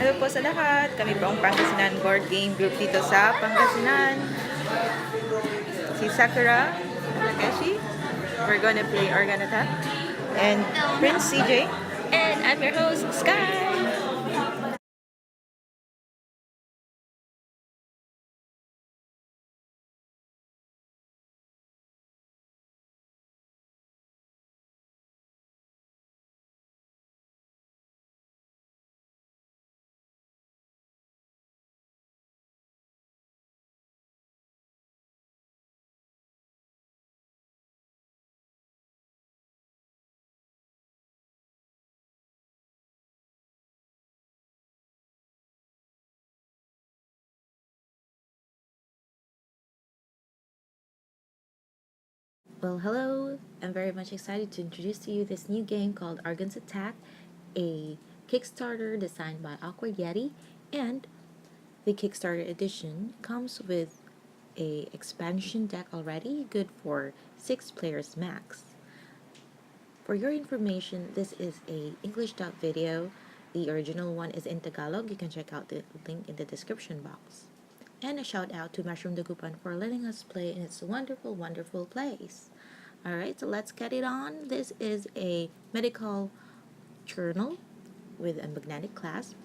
Hello po sa lahat. Kami po ang Pangasinan Board Game Group dito sa Pangasinan. Si Sakura Takeshi. We're gonna play Organ Attack. And Prince CJ. And I'm your host, Sky. Well, hello. I'm very much excited to introduce to you this new game called Argon's Attack, a Kickstarter designed by Awkward Yeti, and the Kickstarter edition comes with a expansion deck already, good for 6 players max. For your information, this is a English dub video. The original one is in Tagalog. You can check out the link in the description box. And a shout out to Mushroom Dagupan for letting us play in its wonderful, wonderful place. Alright, so let's get it on. This is a medical journal with a magnetic clasp.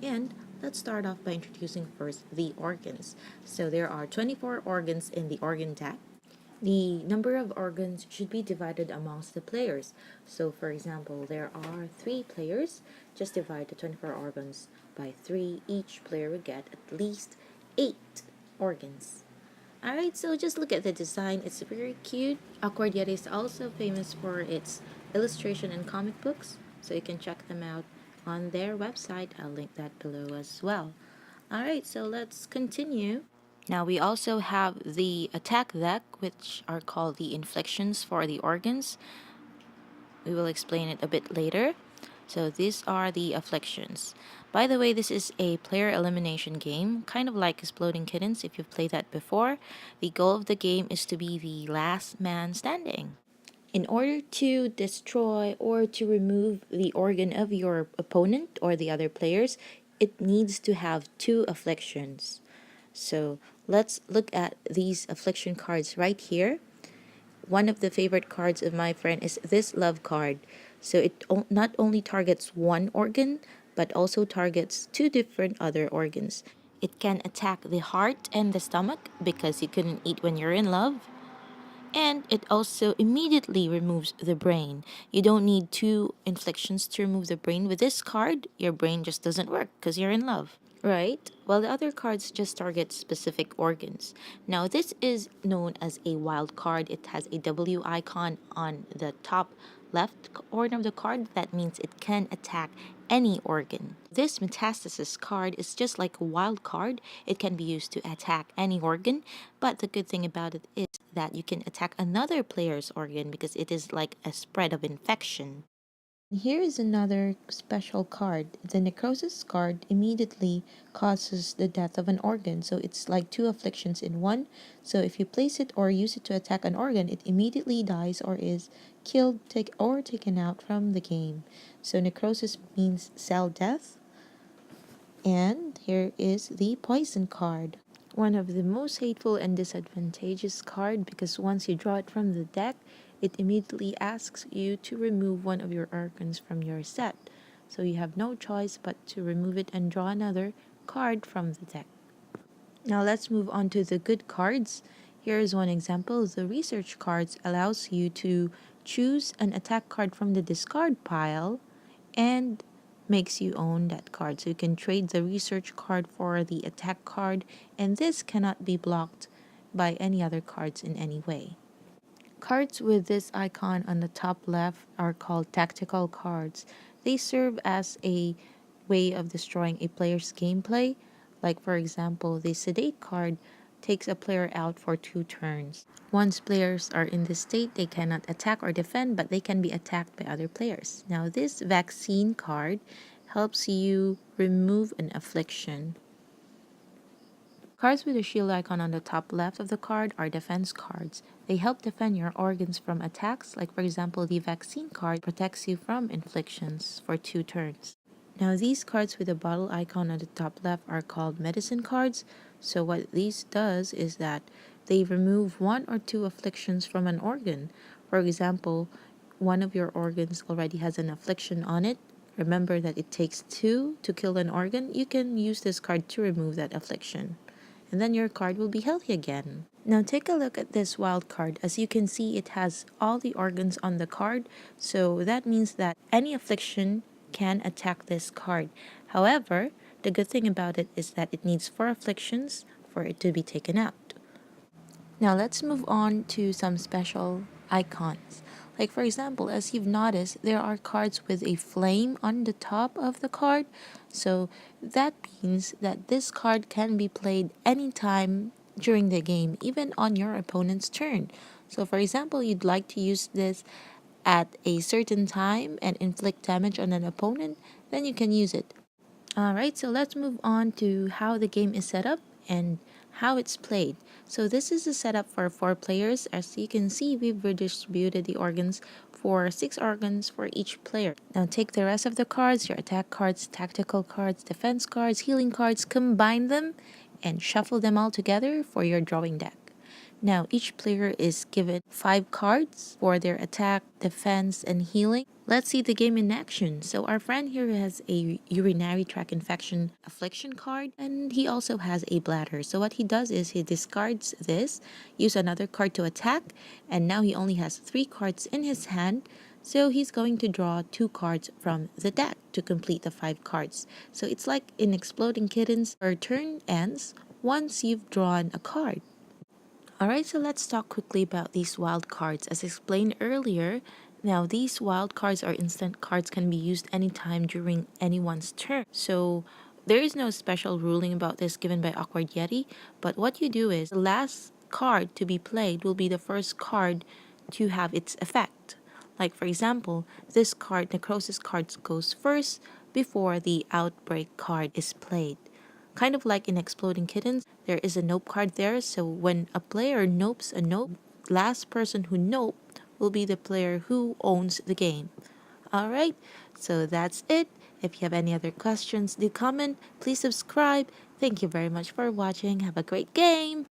And let's start off by introducing first the organs. So there are 24 organs in the organ deck. The number of organs should be divided amongst the players. So for example, there are 3 players. Just divide the 24 organs by 3. Each player will get at least 8 organs. Alright, so just look at the design. It's very cute. Awkward Yeti is also famous for its illustration and comic books, so you can check them out on their website. I'll link that below as well. Alright, so let's continue. Now we also have the attack deck, which are called the inflictions for the organs. We will explain it a bit later. So these are the afflictions. By the way, this is a player elimination game, kind of like Exploding Kittens if you've played that before. The goal of the game is to be the last man standing. In order to destroy or to remove the organ of your opponent or the other players, it needs to have 2 afflictions. So let's look at these affliction cards right here. One of the favorite cards of my friend is this love card. So it not only targets one organ, but also targets 2 different other organs. It can attack the heart and the stomach because you couldn't eat when you're in love. And it also immediately removes the brain. You don't need 2 inflictions to remove the brain. With this card, your brain just doesn't work because you're in love. Right? While the other cards just target specific organs. Now, this is known as a wild card. It has a W icon on the top left corner of the card. That means it can attack any organ. This Metastasis card is just like a wild card. It can be used to attack any organ, but the good thing about it is that you can attack another player's organ because it is like a spread of infection. Here is another special card. The Necrosis card immediately causes the death of an organ, so it's like 2 afflictions in one. So if you place it or use it to attack an organ, it immediately dies or is killed or taken out from the game. So Necrosis means cell death. And here is the Poison card. One of the most hateful and disadvantageous card because once you draw it from the deck, it immediately asks you to remove one of your organs from your set. So you have no choice but to remove it and draw another card from the deck. Now let's move on to the good cards. Here is one example. The research cards allows you to choose an attack card from the discard pile and makes you own that card. So you can trade the research card for the attack card, and this cannot be blocked by any other cards in any way. Cards with this icon on the top left are called tactical cards. They serve as a way of destroying a player's gameplay. Like for example, the sedate card takes a player out for 2 turns. Once players are in this state, they cannot attack or defend, but they can be attacked by other players. Now this vaccine card helps you remove an affliction. Cards with a shield icon on the top left of the card are defense cards. They help defend your organs from attacks, like for example the vaccine card protects you from inflictions for 2 turns. Now these cards with the bottle icon on the top left are called medicine cards. So what these does is that they remove one or two afflictions from an organ. For example, one of your organs already has an affliction on it. Remember that it takes two to kill an organ. You can use this card to remove that affliction. And then your card will be healthy again. Now take a look at this wild card. As you can see, it has all the organs on the card. So that means that any affliction can attack this card. However, the good thing about it is that it needs 4 afflictions for it to be taken out. Now let's move on to some special icons. Like for example, as you've noticed, there are cards with a flame on the top of the card. So that means that this card can be played anytime during the game, even on your opponent's turn. So for example, you'd like to use this at a certain time and inflict damage on an opponent, then you can use it. Alright, so let's move on to how the game is set up and how it's played. So this is a setup for 4 players. As you can see, we've redistributed the organs for 6 organs for each player. Now take the rest of the cards, your attack cards, tactical cards, defense cards, healing cards, combine them and shuffle them all together for your drawing deck. Now, each player is given 5 cards for their attack, defense, and healing. Let's see the game in action. So our friend here has a urinary tract infection affliction card, and he also has a bladder. So what he does is he discards this, use another card to attack, and now he only has 3 cards in his hand. So he's going to draw 2 cards from the deck to complete the 5 cards. So it's like in Exploding Kittens, our turn ends once you've drawn a card. Alright, so let's talk quickly about these wild cards. As explained earlier, now these wild cards or instant cards can be used anytime during anyone's turn. So there is no special ruling about this given by Awkward Yeti, but what you do is the last card to be played will be the first card to have its effect. Like for example, this card, Necrosis card, goes first before the Outbreak card is played. Kind of like in Exploding Kittens, there is a nope card there, so when a player nopes a nope, last person who noped will be the player who owns the game. Alright, so that's it. If you have any other questions, do comment. Please subscribe. Thank you very much for watching. Have a great game!